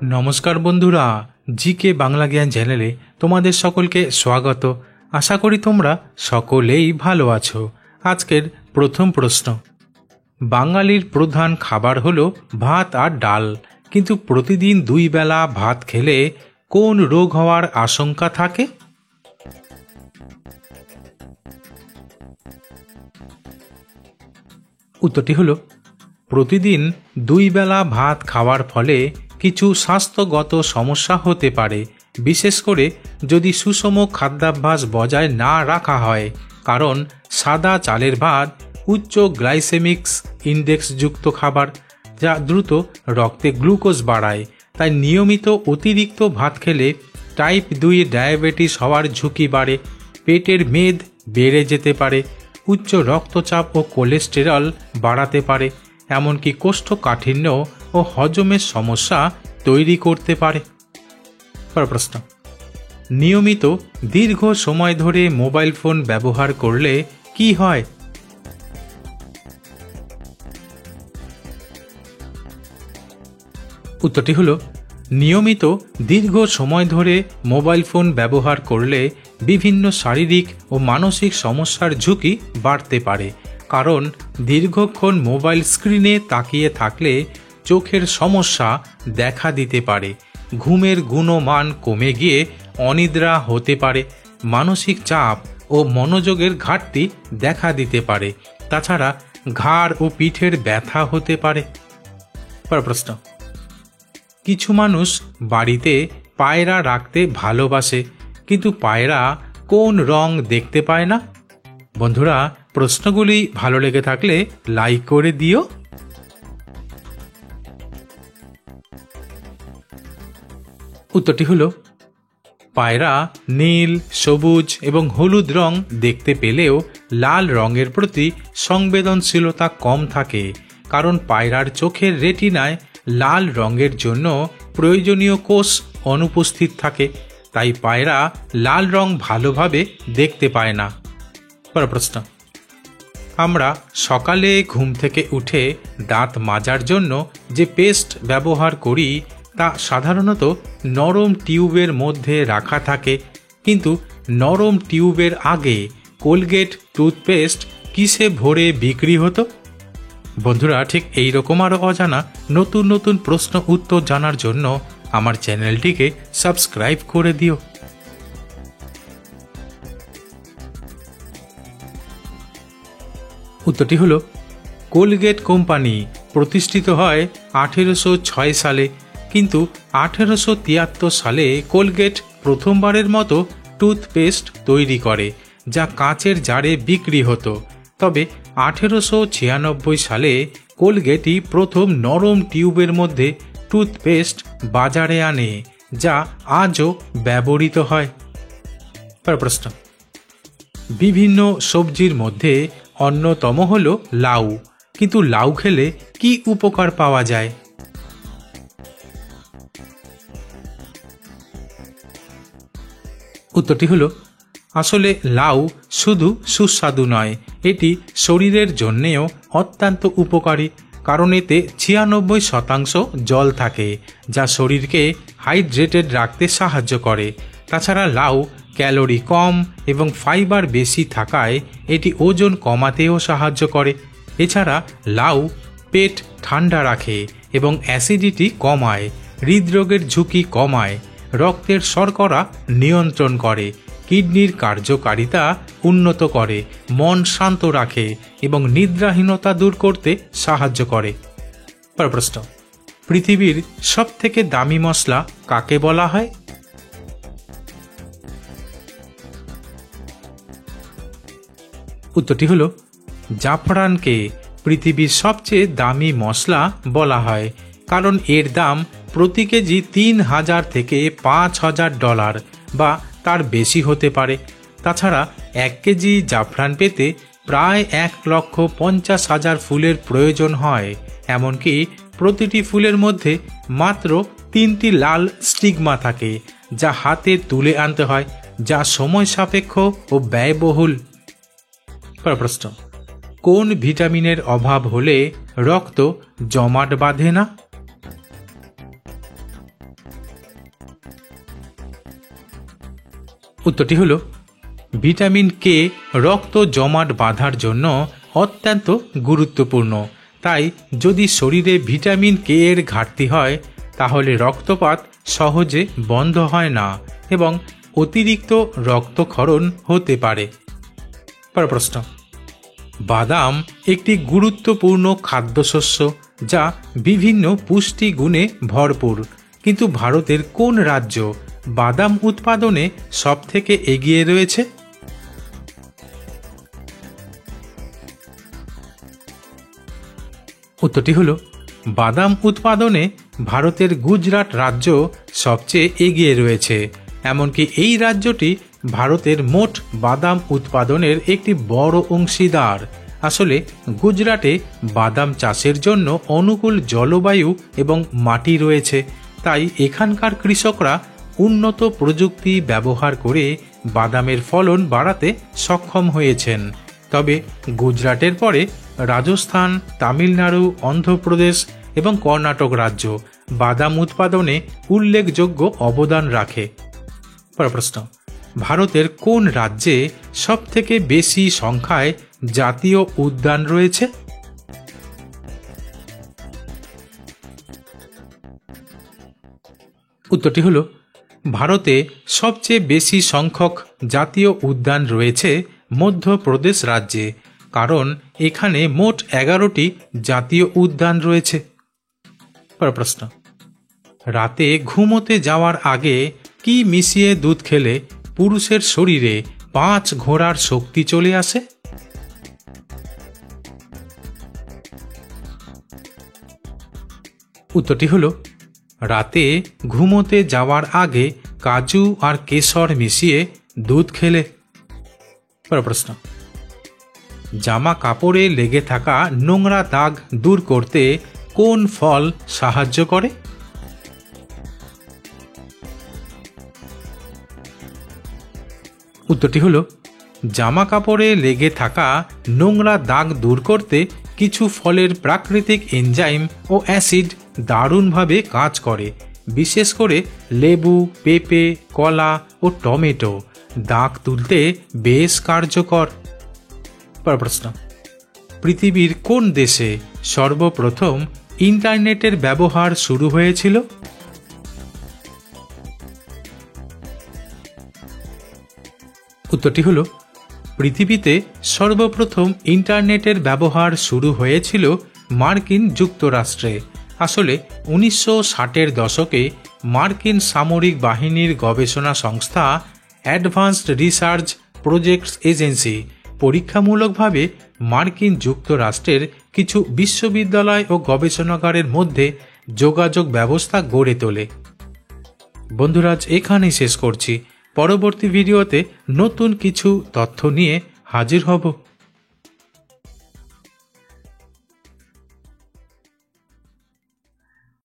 নমস্কার বন্ধুরা, জিকে বাংলা জ্ঞান চ্যানেলে তোমাদের সকলকে স্বাগত। আশা করি তোমরা সকলেই ভালো আছো। আজকের প্রথম প্রশ্ন, বাঙালির প্রধান খাবার হলো ভাত আর ডাল, কিন্তু প্রতিদিন 2 বেলা ভাত খেলে কোন রোগ হওয়ার আশঙ্কা থাকে? উত্তরটি হলো, প্রতিদিন 2 বেলা ভাত খাওয়ার ফলে কিছু স্বাস্থ্যগত সমস্যা হতে পারে, বিশেষ করে যদি সুষম খাদ্যাভ্যাস বজায় না রাখা হয়। কারণ সাদা চালের ভাত উচ্চ গ্লাইসেমিক্স ইন্ডেক্সযুক্ত খাবার, যা দ্রুত রক্তে গ্লুকোজ বাড়ায়। তাই নিয়মিত অতিরিক্ত ভাত খেলে টাইপ 2 ডায়াবেটিস হওয়ার ঝুঁকি বাড়ে, পেটের মেদ বেড়ে যেতে পারে, উচ্চ রক্তচাপ ও কোলেস্টেরল বাড়াতে পারে, এমনকি কোষ্ঠকাঠিন্য ও হজমের সমস্যা তৈরি করতে পারে। প্রশ্ন, নিয়মিত দীর্ঘ সময় ধরে মোবাইল ফোন ব্যবহার করলে কি হয়? উত্তরটি হলো, নিয়মিত দীর্ঘ সময় ধরে মোবাইল ফোন ব্যবহার করলে বিভিন্ন শারীরিক ও মানসিক সমস্যার ঝুঁকি বাড়তে পারে। কারণ দীর্ঘক্ষণ মোবাইল স্ক্রিনে তাকিয়ে থাকলে চোখের সমস্যা দেখা দিতে পারে, ঘুমের গুণমান কমে গিয়ে অনিদ্রা হতে পারে, মানসিক চাপ ও মনোযোগের ঘাটতি দেখা দিতে পারে। তাছাড়া ঘাড় ও পিঠের ব্যথা হতে পারে। প্রশ্ন, কিছু মানুষ বাড়িতে পায়রা রাখতে ভালোবাসে, কিন্তু পায়রা কোন রং দেখতে পায় না? বন্ধুরা, প্রশ্নগুলি ভালো লেগে থাকলে লাইক করে দিও। উত্তরটি হলো, পায়রা নীল, সবুজ এবং হলুদ রং দেখতে পেলেও লাল রঙের প্রতি সংবেদনশীলতা কম থাকে। কারণ পায়রার চোখের রেটিনায় লাল রঙের জন্য প্রয়োজনীয় কোষ অনুপস্থিত থাকে, তাই পায়রা লাল রং ভালোভাবে দেখতে পায় না। প্রশ্ন, আমরা সকালে ঘুম থেকে উঠে দাঁত মাজার জন্য যে পেস্ট ব্যবহার করি তা সাধারণত নরম টিউবের মধ্যে রাখা থাকে, কিন্তু নরম টিউবের আগে কোলগেট টুথপেস্ট কিসে ভরে বিক্রি হতো? বন্ধুরা, ঠিক এই রকম আরও অজানা নতুন নতুন প্রশ্ন উত্তর জানার জন্য আমার চ্যানেলটিকে সাবস্ক্রাইব করে দিও। উত্তরটি হলো, কোলগেট কোম্পানি প্রতিষ্ঠিত হয় 1806 সালে, কিন্তু 1873 সালে কোলগেট প্রথমবারের মতো টুথপেস্ট তৈরি করে, যা কাঁচের জারে বিক্রি হতো। তবে 1896 সালে কোলগেটই প্রথম নরম টিউবের মধ্যে টুথপেস্ট বাজারে আনে, যা আজও ব্যবহৃত হয়। প্রশ্ন, বিভিন্ন সবজির মধ্যে অন্যতম হল লাউ, কিন্তু লাউ খেলে কি উপকার পাওয়া যায়? উত্তরটি হলো, আসলে লাউ শুধু সুস্বাদু নয়, এটি শরীরের জন্যেও অত্যন্ত উপকারী। কারণ এতে 96% জল থাকে, যা শরীরকে হাইড্রেটেড রাখতে সাহায্য করে। তাছাড়া লাউ ক্যালোরি কম এবং ফাইবার বেশি থাকায় এটি ওজন কমাতেও সাহায্য করে। এছাড়া লাউ পেট ঠান্ডা রাখে এবং অ্যাসিডিটি কমায়, হৃদরোগের ঝুঁকি কমায়, রক্তের শর্করা নিয়ন্ত্রণ করে, কিডনির কার্যকারিতা উন্নত করে, মন শান্ত রাখে এবং নিদ্রাহীনতা দূর করতে সাহায্য করে। প্রশ্ন, পৃথিবীর সবথেকে দামি মশলা কাকে বলা হয়? উত্তরটি হলো, জাফরানকে পৃথিবীর সবচেয়ে দামি মশলা বলা হয়। কারণ এর দাম প্রতি কেজি $3000 থেকে $5000 বা তার বেশি হতে পারে। তাছাড়া 1 কেজি জাফরান পেতে প্রায় 1,50,000 ফুলের প্রয়োজন হয়। এমনকি প্রতিটি ফুলের মধ্যে মাত্র 3টি লাল স্টিগমা থাকে, যা হাতে তুলে আনতে হয়, যা সময় সাপেক্ষ ও ব্যয়বহুল। প্রশ্ন, কোন ভিটামিনের অভাব হলে রক্ত জমাট বাঁধে না? উত্তরটি হলো ভিটামিন কে রক্ত জমাট বাঁধার জন্য অত্যন্ত গুরুত্বপূর্ণ। তাই যদি শরীরে ভিটামিন কে এর ঘাটতি হয় তাহলে রক্তপাত সহজে বন্ধ হয় না এবং অতিরিক্ত রক্তক্ষরণ হতে পারে। পরের প্রশ্ন, বাদাম একটি গুরুত্বপূর্ণ খাদ্যশস্য যা বিভিন্ন পুষ্টি গুণে ভরপুর, কিন্তু ভারতের কোন রাজ্য বাদাম উৎপাদনে সবথেকে এগিয়ে রয়েছে? উত্তরটি হল বাদাম উৎপাদনে ভারতের গুজরাট রাজ্য সবচেয়ে এগিয়ে রয়েছে। এমনকি এই রাজ্যটি ভারতের মোট বাদাম উৎপাদনের একটি বড় অংশীদার। আসলে গুজরাটে বাদাম চাষের জন্য অনুকূল জলবায়ু এবং মাটি রয়েছে, তাই এখানকার কৃষকরা উন্নত প্রযুক্তি ব্যবহার করে বাদামের ফলন বাড়াতে সক্ষম হয়েছেন। তবে গুজরাটের পরে রাজস্থান, তামিলনাড়ু, অন্ধ্রপ্রদেশ এবং কর্ণাটক রাজ্য বাদাম উৎপাদনে উল্লেখযোগ্য অবদান রাখে। পরের প্রশ্ন, ভারতের কোন রাজ্যে সবথেকে বেশি সংখ্যায় জাতীয় উদ্যান রয়েছে? উত্তরটি হল ভারতে সবচেয়ে বেশি সংখ্যক জাতীয় উদ্যান রয়েছে মধ্যপ্রদেশ রাজ্যে, কারণ এখানে মোট 11টি জাতীয় উদ্যান রয়েছে। পরের প্রশ্ন, রাতে ঘুমোতে যাওয়ার আগে কি মিশিয়ে দুধ খেলে পুরুষের শরীরে 5 ঘোড়ার শক্তি চলে আসে? উত্তরটি হল রাতে ঘুমোতে যাওয়ার আগে কাজু আর কেশর মিশিয়ে দুধ খেলে। পরের প্রশ্ন, জামা কাপড়ে লেগে থাকা নোংরা দাগ দূর করতে কোন ফল সাহায্য করে? উত্তরটি হল জামা কাপড়ে লেগে থাকা নোংরা দাগ দূর করতে কিছু ফলের প্রাকৃতিক এনজাইম ও অ্যাসিড দারুণভাবে কাজ করে। বিশেষ করে লেবু, পেঁপে, কলা ও টমেটো দাগ তুলতে বেশ কার্যকর। পরের প্রশ্ন, পৃথিবীর কোন দেশে সর্বপ্রথম ইন্টারনেটের ব্যবহার শুরু হয়েছিল? উত্তরটি হল পৃথিবীতে সর্বপ্রথম ইন্টারনেটের ব্যবহার শুরু হয়েছিল মার্কিন যুক্তরাষ্ট্রে। আসলে 1960-এর দশকে মার্কিন সামরিক বাহিনীর গবেষণা সংস্থা অ্যাডভান্সড রিসার্চ প্রজেক্টস এজেন্সি পরীক্ষামূলকভাবে মার্কিন যুক্তরাষ্ট্রের কিছু বিশ্ববিদ্যালয় ও গবেষণাগারের মধ্যে যোগাযোগ ব্যবস্থা গড়ে তোলে। বন্ধুরা, আজ এখানেই শেষ করছি। পরবর্তী ভিডিওতে নতুন কিছু তথ্য নিয়ে হাজির হব।